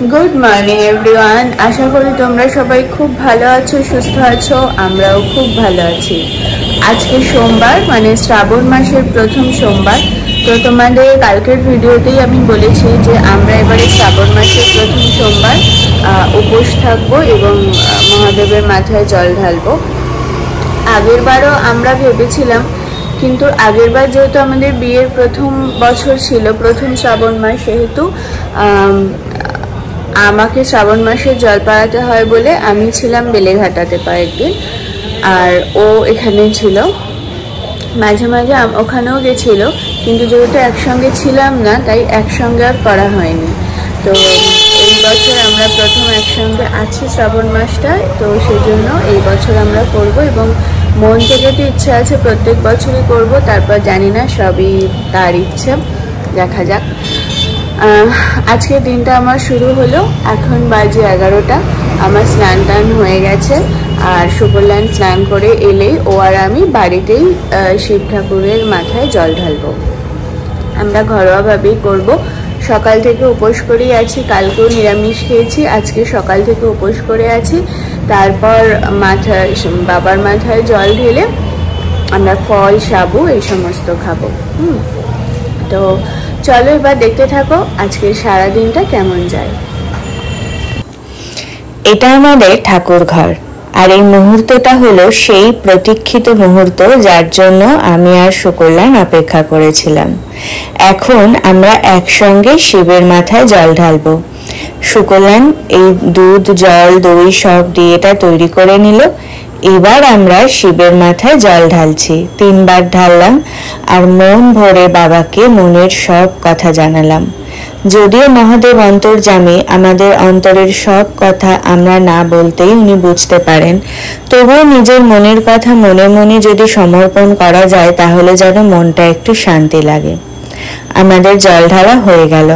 Good morning everyone. आशा करी তোমরা সবাই খুব ভালো আছো, সুস্থ আছো। আমরাও খুব ভালো আছি। আজকে সোমবার, মানে শ্রাবণ মাসের প্রথম সোমবার। তো তোমাদের কালকের ভিডিওতেই আমি বলেছি যে আমরা এবারে শ্রাবণ মাসের প্রথম সোমবার উপোস থাকবো এবং মহাদেবের মাথায় জল ঢালবো। আগের বারও আমরা ভেবেছিলাম, কিন্তু আগের বার যেহেতু আমাদের বিয়ের প্রথম বছর ছিল, প্রথম শ্রাবণ মাস, সেহেতু আমাকে শ্রাবণ মাসে জল পাড়াতে হয় বলে আমি ছিলাম বেলেঘাটাতে কয়েকদিন, আর ও এখানে ছিল। মাঝে মাঝে ওখানেও গেছিল, কিন্তু যেহেতু একসঙ্গে ছিলাম না তাই একসঙ্গে আর করা হয়নি। তো এই বছর আমরা প্রথম একসঙ্গে আছি শ্রাবণ মাসটায়, তো সেই জন্য এই বছর আমরা করব এবং মন থেকে তো ইচ্ছা আছে প্রত্যেক বছরই করব। তারপর জানি না, সবই তার ইচ্ছা, দেখা যাক। আজকের দিনটা আমার শুরু হলো, এখন বাজে 11টা। আমার স্নান টান হয়ে গেছে, আর সুকল্যাণ স্নান করে এলেই ও আর আমি বাড়িতেই শিব ঠাকুরের মাথায় জল ঢালবো। আমরা ঘরোয়াভাবেই করব। সকাল থেকে উপোস করেই আছি, কালকেও নিরামিষ খেয়েছি, আজকে সকাল থেকে উপোস করে আছি। তারপর বাবার মাথায় জল ঢেলে আমরা ফল, সাবু এই সমস্ত খাবো। তো চলো এবার দেখতে থাকো আজকের সারা দিনটা কেমন যায়। এটা আমাদের ঠাকুর ঘর, আর এই মুহূর্তটা হলো সেই প্রতীক্ষিত মুহূর্ত যার জন্য আমি আর সুকল্যাণ অপেক্ষা করেছিলাম। এখন আমরা একসঙ্গে শিবের মাথায় জল ঢালবো। সুকল্যাণ এই দুধ, জল, দই সব দিয়ে এটা তৈরি করে নিল। এবার আমরা শিবের মাথায় জল ঢালছি। 3 বার ঢাললাম, আর মন ভরে বাবাকে মনের সব কথা জানালাম। যদিও মহাদেব অন্তর্যামী, আমাদের অন্তরের সব কথা আমরা না বলতেই উনি বুঝতে পারেন, তবুও নিজের মনের কথা মনে মনে যদি সমর্পণ করা যায় তাহলে যেন মনটা একটু শান্তি লাগে। আমাদের জল ঢালা হয়ে গেল।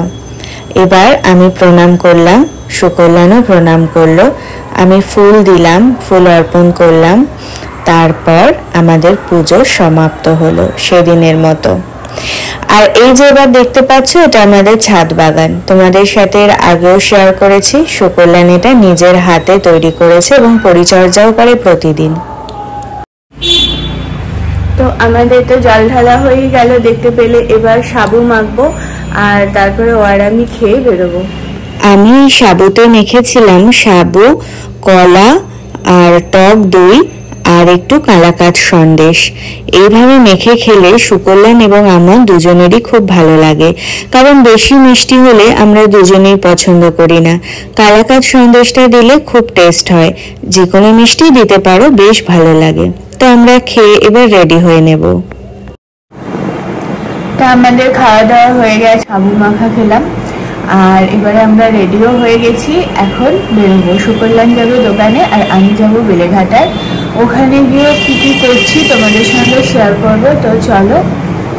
এবার আমি প্রণাম করলাম, সুকল্যাণও প্রণাম করলো। আমি ফুল দিলাম, ফুল অর্পণ করলাম। তারপর আমাদের পুজো সমাপ্ত হলো সেদিনের মতো। আর এই যে এবার দেখতে পাচ্ছ, এটা আমাদের ছাদ বাগান। তোমাদের সাথে এর আগেও শেয়ার করেছি। সুকল্যাণ এটা নিজের হাতে তৈরি করেছে এবং পরিচর্যাও করে প্রতিদিন। তো আমাদের তো জল ঢালা হয়ে গেল দেখতে পেলে। এবার সাবু মাখবো, আর তারপরে ও আর আমি খেয়ে বেরোবো। আমি সাবুতে মেখেছিলাম সাবু, কলা আর টক দই আর একটু কালাকাঁদ সন্দেশ। এইভাবে মেখে খেলে সুকল্যাণ এবং আমার দুজনেরই খুব ভালো লাগে, কারণ বেশি মিষ্টি হলে আমরা দুজনেই পছন্দ করি না। কালাকাঁদ সন্দেশটা দিলে খুব টেস্ট হয়। যে কোনো মিষ্টি দিতে পারো, বেশ ভালো লাগে। তো আমরা খেয়ে এবার রেডি হয়ে নেব। তা আমাদের খাওয়া দাওয়া হয়ে গেছে, সাবু মাখা খেলাম, আর এবারে আমরা রেডিও হয়ে গেছি। এখন বেরোবো। সুকল্যাণ যাবে দোকানে, আর আমি যাবো বেলেঘাটায়। ওখানে গিয়ে কী কী করছি তোমাদের সঙ্গে শেয়ার করবো। তো চলো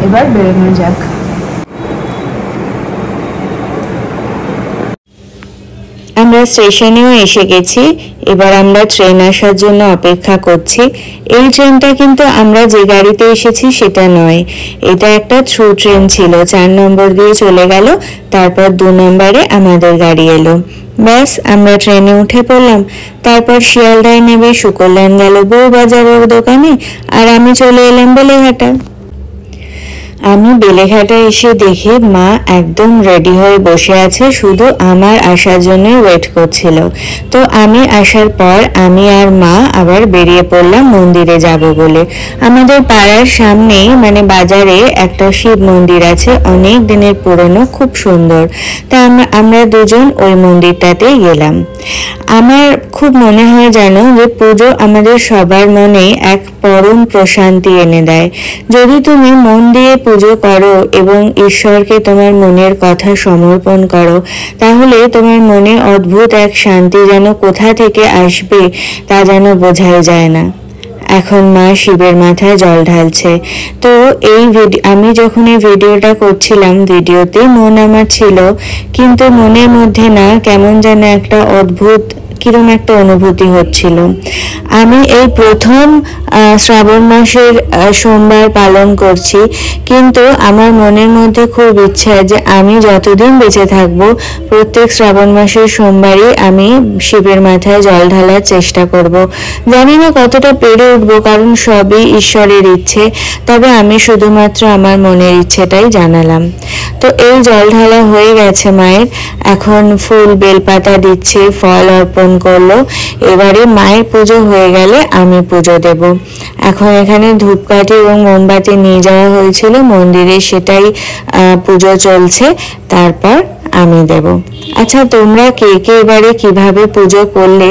এবার বেরোনো যাক। আমরা স্টেশনেও এসে গেছি। এবার আমরা ট্রেন আসার জন্য অপেক্ষা করছি। এই ট্রেনটা কিন্তু আমরা যে গাড়িতে এসেছি সেটা নয়, এটা একটা থ্রু ট্রেন ছিল। 4 নম্বর দিয়ে চলে গেল, তারপর 2 নম্বরে আমাদের গাড়ি এলো। ব্যাস, আমরা ট্রেনে উঠে পড়লাম। তারপর শিয়ালদায় নেবে সুকল্যাণ গেল বউবাজারের দোকানে, আর আমি চলে এলাম বেলেঘাটা। আমি বেলেঘাটা এসে দেখি মা একদম রেডি হয়ে বসে আছে, শুধু আমার আসার জন্যই ওয়েট করছিল। তো আমি আসার পর আমি আর মা আবার বেরিয়ে পড়লাম মন্দিরে যাব বলে। আমাদের পাড়ার সামনেই, মানে বাজারে, একটা শিব মন্দির আছে, অনেক দিনের পুরনো, খুব সুন্দর। তা আমরা দুজন ওই মন্দিরটাতে গেলাম। আমার খুব মনে হয় জানো যে পুজো আমাদের সবার মনে এক পরম প্রশান্তি এনে দেয়। যদি তুমি মন দিয়ে পুজো করো এবং ঈশ্বরকে তোমার মনের কথা সমর্পণ করো, তাহলে তোমার মনে অদ্ভুত এক শান্তি যেন কোথা থেকে আসবে তা যেন বোঝাই যায় না। এখন মা শিবের মাথায় জল ঢালছে। তো আমি যখন এই ভিডিওটা করছিলাম, ভিডিওতে মন আমার ছিল, কিন্তু মনের মধ্যে না কেমন যেন একটা অদ্ভুত কিরকম একটা অনুভূতি হচ্ছিল। আমি এই প্রথম শ্রাবণ মাসের সোমবার পালন করছি, কিন্তু আমার মনের মধ্যে খুব ইচ্ছা যে আমি যতদিন বেঁচে থাকব প্রত্যেক শ্রাবণ মাসের সোমবারই আমি শিবের মাথায় জল ঢালার চেষ্টা করব। জানি না কতটা পেরে উঠবো, কারণ সবই ঈশ্বরের ইচ্ছে, তবে আমি শুধুমাত্র আমার মনের ইচ্ছেটাই জানালাম। তো এই জল ঢালা হয়ে গেছে মায়ের, এখন ফুল বেলপাতা দিচ্ছে, ফল অর্পণ করলো। এবারে মায়ের পুজো হয়ে গেলে আমি পুজো দেব। এখন এখানে ধূপকাঠি এবং মোমবাতি নিয়ে যাওয়া হয়েছিল মন্দিরে, সেটাই পুজো চলছে, তারপর আমি দেব। আচ্ছা, তোমরা কে কে এবারে কিভাবে পুজো করলে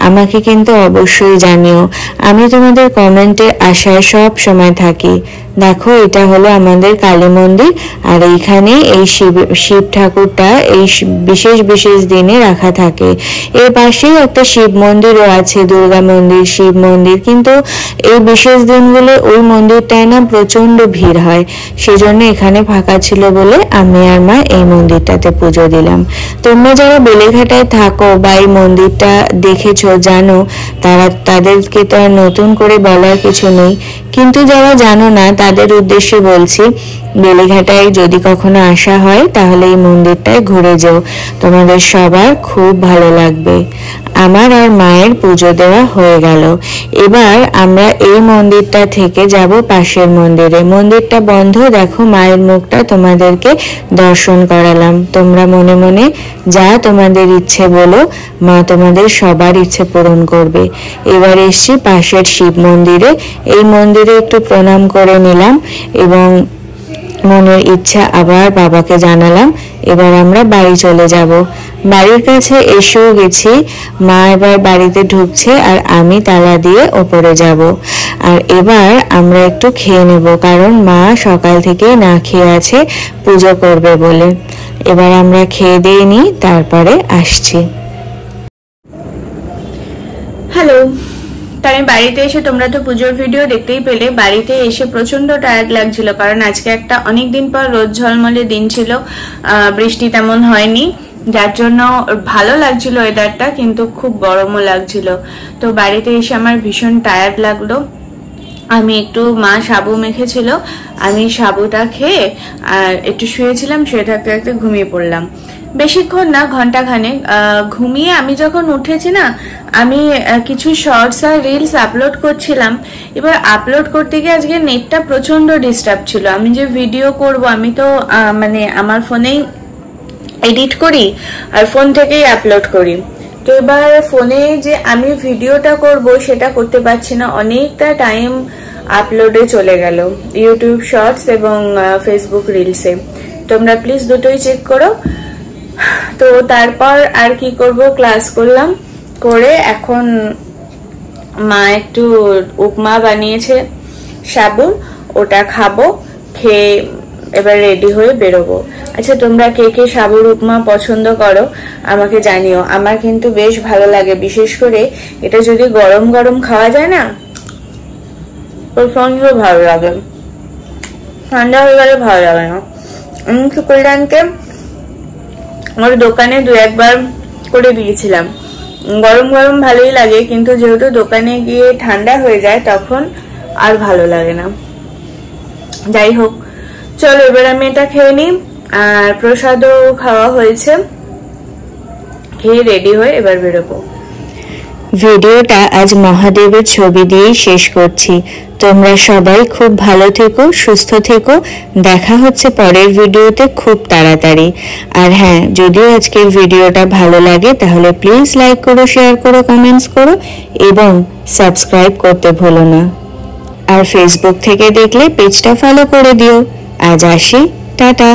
আমাকে কিন্তু অবশ্যই জানিও। আমি তোমাদের কমেন্টের আশায় সব সময় থাকি। দেখো, এটা হলো আমাদের কালী মন্দির, আর এইখানে এই শিব ঠাকুরটা এই বিশেষ বিশেষ দিনে রাখা থাকে। এর পাশেই একটা শিব মন্দিরও আছে, দুর্গা মন্দির, শিব মন্দির, কিন্তু এই বিশেষ দিনগুলো ওই মন্দিরটায় না প্রচন্ড ভিড় হয়, সেজন্য এখানে ফাঁকা ছিল বলে আমি আর মা এই মন্দিরটাতে পুজো দিলাম। তোমরা যারা বেলেঘাটায় থাকো বা এই মন্দিরটা দেখেছো, জানো, তাদেরকে তো আর নতুন করে বলার কিছু নেই, কিন্তু যারা জানো না তাদের উদ্দেশ্যে বলছি, বেলেঘাটায় যদি কখনো আসা হয় তাহলে এই মন্দিরটায় ঘুরে যেও, তোমাদের সবার খুব ভালো লাগবে। আমার আর মায়ের পুজো দেওয়া হয়ে গেল। এবার আমরা এই মন্দিরটা থেকে যাব পাশের মন্দিরে। মন্দিরটা বন্ধ, দেখো মায়ের মুখটা তোমাদেরকে দর্শন করালাম। তোমরা মনে মনে যা তোমাদের ইচ্ছে বলো, মা তোমাদের সবার ইচ্ছে পূরণ করবে। এবার এসছি পাশের শিব মন্দিরে। এই মন্দিরে একটু প্রণাম করে নিলাম এবং মনের ইচ্ছা আবার বাবাকে জানালাম। এবার আমরা বাড়ি চলে যাব। বাড়ির কাছে এসেও গেছি, মা এবার বাড়িতে ঢুকছে আর আমি তালা দিয়ে ওপরে যাব। আর এবার আমরা একটু খেয়ে নেব, কারণ মা সকাল থেকে না খেয়ে আছে পুজো করবে বলে। এবার আমরা খেয়ে দিয়ে নিই, তারপরে আসছি। হ্যালো, তো আমি বাড়িতে এসে, তোমরা তো পুজোর ভিডিও দেখতেই পেলে, বাড়িতে এসে প্রচন্ড টায়ার্ড লাগছিল, কারণ আজকে একটা অনেকদিন পর রোদ ঝলমলে দিন ছিল, বৃষ্টি তেমন হয়নি, যার জন্য ভালো লাগছিল ওয়েদারটা, কিন্তু খুব গরমও লাগছিল। তো বাড়িতে এসে আমার ভীষণ টায়ার্ড লাগলো। আমি একটু, মা সাবু মেখেছিল, আমি সাবুটা খেয়ে আর একটু শুয়েছিলাম, শুয়ে থাকতে থাকতে ঘুমিয়ে পড়লাম। বেশিক্ষণ না, ঘন্টাখানেক ঘুমিয়ে আমি যখন উঠেছি না, আমি কিছু শর্টস আর রিলস আপলোড করছিলাম। এবার আপলোড করতে গিয়ে আজকে নেটটা প্রচন্ড ডিস্টার্ব ছিল। আমি যে ভিডিও করব, আমি তো মানে আমার ফোনেই এডিট করি আর ফোন থেকেই আপলোড করি। তো এবার ফোনে যে আমি ভিডিওটা করব সেটা করতে পারছি না, অনেকটা টাইম আপলোডে চলে গেল, ইউটিউব শর্টস এবং ফেসবুক রিলসে। তোমরা প্লিজ দুটোই চেক করো। তো তারপর আর কি করব, ক্লাস করলাম, করে এখন মা একটু উপমা বানিয়েছে সাবুর, ওটা খাবো, খেয়ে এবার রেডি হয়ে বেরোবো। আচ্ছা, তোমরা কে কে সাবুর উপমা পছন্দ করো আমাকে জানিও। আমার কিন্তু বেশ ভালো লাগে, বিশেষ করে এটা যদি গরম গরম খাওয়া যায় না, প্রচন্ড ভালো লাগে। ঠান্ডা হয়ে গেলে ভালো লাগে না। আমি শুক্রদানকে আমার দোকানে দু একবার করে দিয়েছিলাম, গরম গরম ভালোই লাগে, কিন্তু যেহেতু দোকানে গিয়ে ঠান্ডা হয়ে যায় তখন আর ভালো লাগে না। যাই হোক, চলো এবার আমি এটা খেয়ে নিই, আর প্রসাদও খাওয়া হয়েছে, খেয়ে রেডি হয়ে এবার বেরোবো। ভিডিওটা আজ মহাদেবের ছবি দিয়েই শেষ করছি। তোমরা সবাই খুব ভালো থেকো, সুস্থ থেকো। দেখা হচ্ছে পরের ভিডিওতে খুব তাড়াতাড়ি। আর হ্যাঁ, যদিও আজকের ভিডিওটা ভালো লাগে তাহলে প্লিজ লাইক করো, শেয়ার করো, কমেন্টস করো এবং সাবস্ক্রাইব করতে ভুলো না। আর ফেসবুক থেকে দেখলে পেজটা ফলো করে দিও। আজ আসি, টাটা।